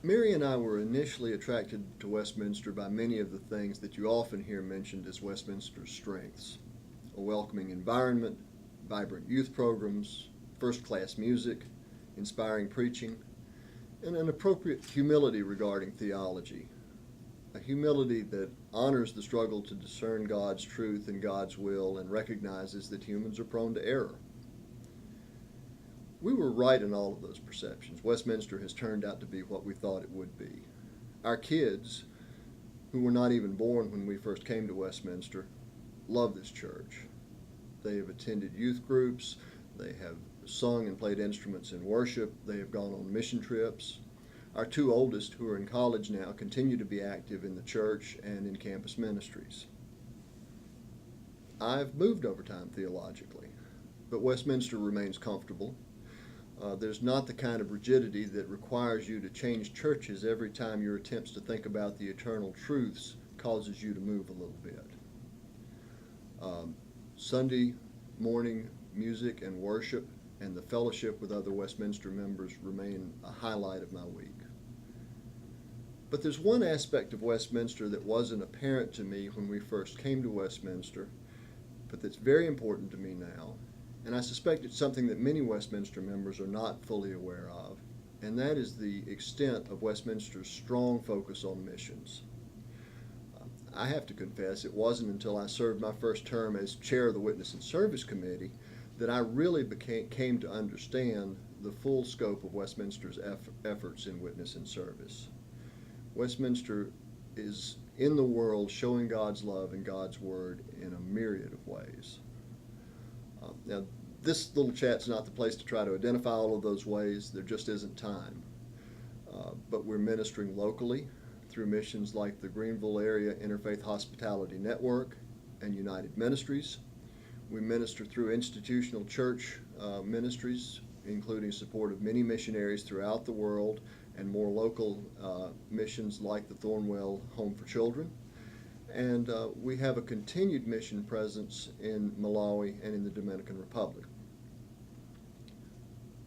Mary and I were initially attracted to Westminster by many of the things that you often hear mentioned as Westminster's strengths: a welcoming environment, vibrant youth programs, first-class music, inspiring preaching, and an appropriate humility regarding theology. A humility that honors the struggle to discern God's truth and God's will and recognizes that humans are prone to error. We were right in all of those perceptions. Westminster has turned out to be what we thought it would be. Our kids, who were not even born when we first came to Westminster, love this church. They have attended youth groups, they have sung and played instruments in worship, they have gone on mission trips. Our two oldest, who are in college now, continue to be active in the church and in campus ministries. I've moved over time theologically, but Westminster remains comfortable. There's not the kind of rigidity that requires you to change churches every time your attempts to think about the eternal truths causes you to move a little bit. Sunday morning music and worship and the fellowship with other Westminster members remain a highlight of my week. But there's one aspect of Westminster that wasn't apparent to me when we first came to Westminster, but that's very important to me now, and I suspect it's something that many Westminster members are not fully aware of, and that is the extent of Westminster's strong focus on missions. I have to confess, it wasn't until I served my first term as chair of the Witness and Service Committee that I really came to understand the full scope of Westminster's efforts in witness and service. Westminster is in the world showing God's love and God's word in a myriad of ways. Now, this little chat's not the place to try to identify all of those ways. There just isn't time. But we're ministering locally through missions like the Greenville Area Interfaith Hospitality Network and United Ministries. We minister through institutional church ministries, including support of many missionaries throughout the world and more local missions like the Thornwell Home for Children. And we have a continued mission presence in Malawi and in the Dominican Republic.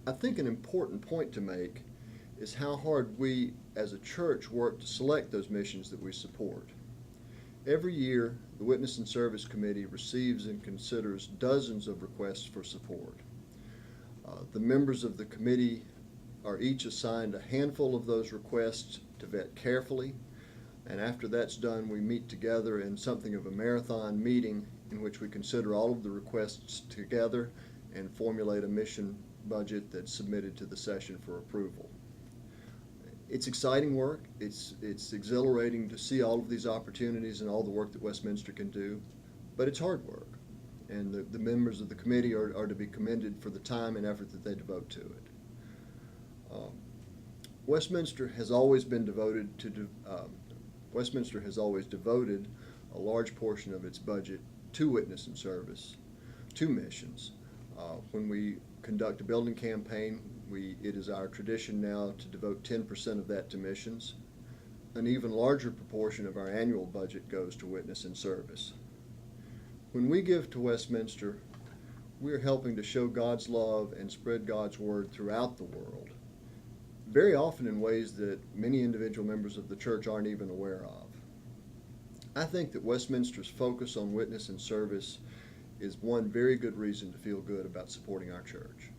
I think an important point to make is how hard we as a church work to select those missions that we support. Every year, the Witness and Service Committee receives and considers dozens of requests for support. The members of the committee are each assigned a handful of those requests to vet carefully, and after that's done, we meet together in something of a marathon meeting in which we consider all of the requests together and formulate a mission budget that's submitted to the session for approval. It's exciting work. It's exhilarating to see all of these opportunities and all the work that Westminster can do, but it's hard work, and the members of the committee are to be commended for the time and effort that they devote to it. Westminster has always devoted a large portion of its budget to witness and service, to missions. When we conduct a building campaign, it is our tradition now to devote 10% of that to missions. An even larger proportion of our annual budget goes to witness and service. When we give to Westminster, we are helping to show God's love and spread God's word throughout the world, very often in ways that many individual members of the church aren't even aware of. I think that Westminster's focus on witness and service is one very good reason to feel good about supporting our church.